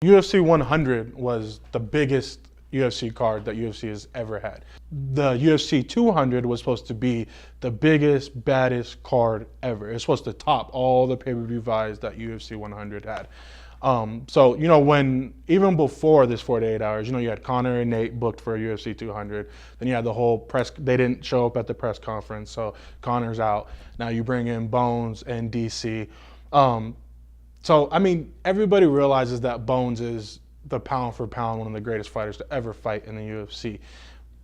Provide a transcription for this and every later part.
UFC 100 was the biggest UFC card that UFC has ever had. The UFC 200 was supposed to be the biggest, baddest card ever. It's supposed to top all the pay-per-view buys that UFC 100 had. So, when even before this 48 hours, you had Conor and Nate booked for UFC 200. Then you had the whole press. They didn't show up at the press conference, so Conor's out. Now you bring in Bones and DC. So, everybody realizes that Bones is the pound for pound one of the greatest fighters to ever fight in the UFC.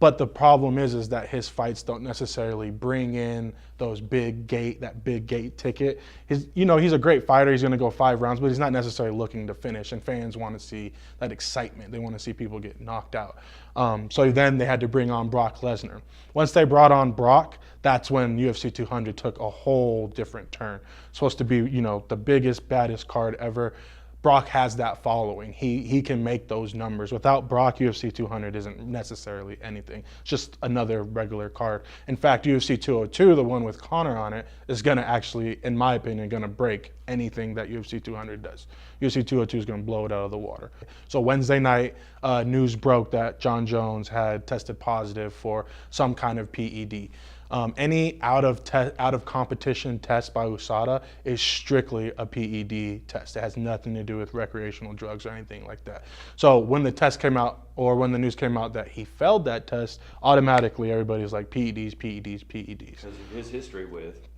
But the problem is that his fights don't necessarily bring in that big gate ticket. He's a great fighter. He's going to go 5 rounds, but he's not necessarily looking to finish. And fans want to see that excitement. They want to see people get knocked out. So then they had to bring on Brock Lesnar. Once they brought on Brock, that's when UFC 200 took a whole different turn. It's supposed to be, the biggest, baddest card ever. Brock has that following. He can make those numbers. Without Brock, UFC 200 isn't necessarily anything. It's just another regular card. In fact, UFC 202, the one with Conor on it, is going to actually, in my opinion, going to break anything that UFC 200 does. UFC 202 is going to blow it out of the water. So Wednesday night, news broke that Jon Jones had tested positive for some kind of PED. Any out of competition test by USADA is strictly a PED test. It has nothing to do with recreational drugs or anything like that. So when the test came out, or when the news came out that he failed that test, automatically everybody's like PEDs, PEDs, PEDs. Because of his history with.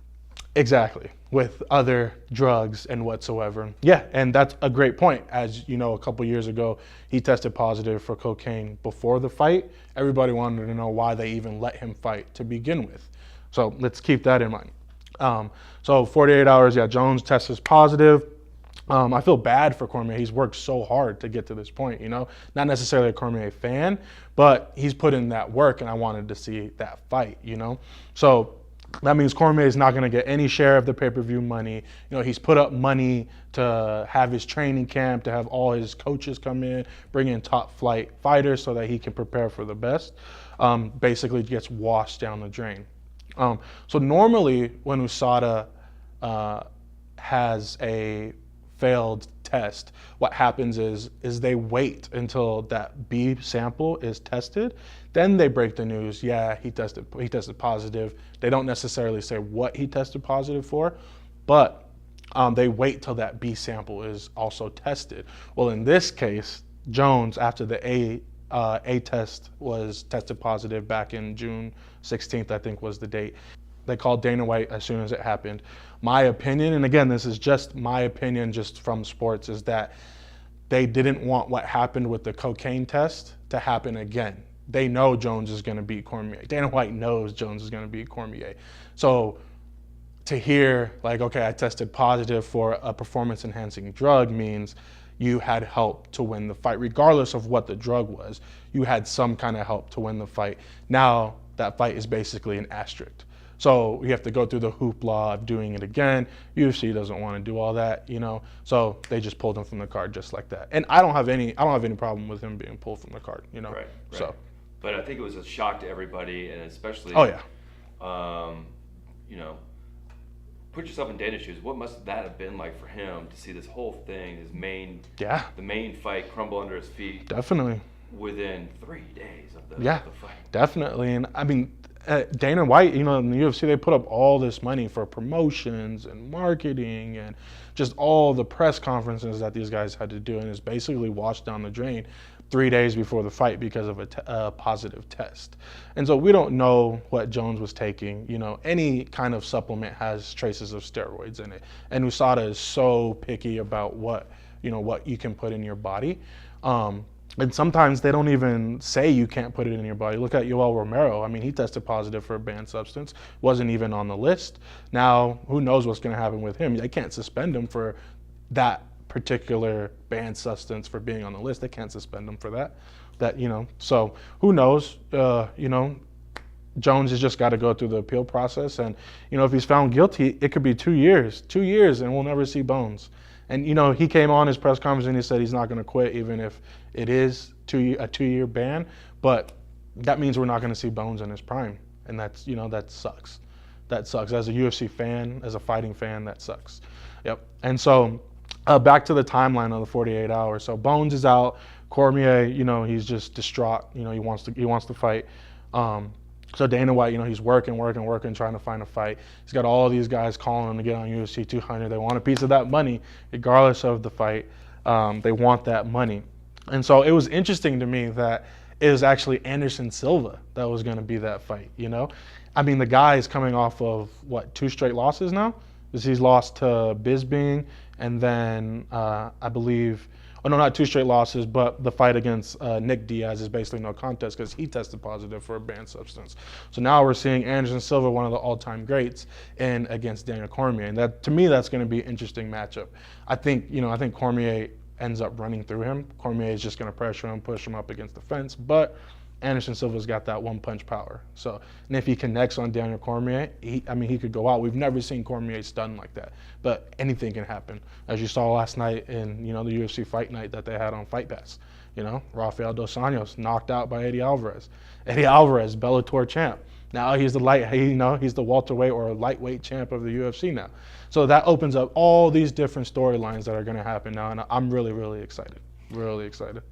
Exactly, with other drugs and whatsoever. Yeah, and that's a great point. As you know, a couple years ago, he tested positive for cocaine before the fight. Everybody wanted to know why they even let him fight to begin with. So let's keep that in mind. So 48 hours, yeah, Jones tests positive. I feel bad for Cormier. He's worked so hard to get to this point, Not necessarily a Cormier fan, but he's put in that work, and I wanted to see that fight, So that means Cormier is not going to get any share of the pay-per-view money. He's put up money to have his training camp, to have all his coaches come in, bring in top flight fighters so that he can prepare for the best. Basically gets washed down the drain. So normally when USADA has a failed test, what happens is they wait until that B sample is tested. Then they break the news, yeah, he tested positive. They don't necessarily say what he tested positive for, but they wait till that B sample is also tested. Well, in this case, Jones, after the A test was tested positive back in June 16th, I think was the date. They called Dana White as soon as it happened. My opinion, and again, this is just my opinion just from sports, is that they didn't want what happened with the cocaine test to happen again. They know Jones is going to beat Cormier. Dana White knows Jones is going to beat Cormier. So to hear, like, okay, I tested positive for a performance-enhancing drug means you had help to win the fight. Regardless of what the drug was, you had some kind of help to win the fight. Now that fight is basically an asterisk. So you have to go through the hoopla of doing it again. UFC doesn't want to do all that, So they just pulled him from the card just like that. And I don't have any problem with him being pulled from the card, Right. So, but I think it was a shock to everybody, and especially. Oh yeah. Put yourself in Dana's shoes. What must that have been like for him to see this whole thing, the main fight, crumble under his feet? Definitely. Within 3 days of the fight. Definitely. And Dana White, in the UFC, they put up all this money for promotions and marketing and just all the press conferences that these guys had to do, and it's basically washed down the drain 3 days before the fight because of a positive test. And so we don't know what Jones was taking. Any kind of supplement has traces of steroids in it, and USADA is so picky about what you can put in your body. And sometimes they don't even say you can't put it in your body. Look at Yoel Romero. He tested positive for a banned substance, wasn't even on the list. Now, who knows what's going to happen with him? They can't suspend him for that particular banned substance for being on the list. They can't suspend him for that. So who knows? Jones has just got to go through the appeal process. And, if he's found guilty, it could be 2 years. 2 years, and we'll never see Bones. And, he came on his press conference and he said he's not going to quit even if it is a 2-year ban. But that means we're not going to see Bones in his prime. And that's, that sucks. That sucks. As a UFC fan, as a fighting fan, that sucks. Yep. And so Back to the timeline of the 48 hours. So Bones is out. Cormier, he's just distraught. He wants to fight. So Dana White, he's working, trying to find a fight. He's got all these guys calling him to get on UFC 200. They want a piece of that money, regardless of the fight. They want that money. And so it was interesting to me that it was actually Anderson Silva that was going to be that fight, I mean, the guy is coming off of, 2 straight losses now? Because he's lost to Bisping, and then I believe, not 2 straight losses, but the fight against Nick Diaz is basically no contest because he tested positive for a banned substance. So now we're seeing Anderson Silva, one of the all-time greats, and against Daniel Cormier. And that, to me, that's going to be an interesting matchup. I think Cormier ends up running through him. Cormier is just going to pressure him, push him up against the fence, but Anderson Silva's got that one-punch power. So, and if he connects on Daniel Cormier, he could go out. We've never seen Cormier stunned like that, but anything can happen. As you saw last night in, the UFC Fight Night that they had on Fight Pass. Rafael Dos Anjos knocked out by Eddie Alvarez. Eddie Alvarez, Bellator champ. Now he's the he's the welterweight or lightweight champ of the UFC now. So that opens up all these different storylines that are going to happen now, and I'm really, really excited. Really excited.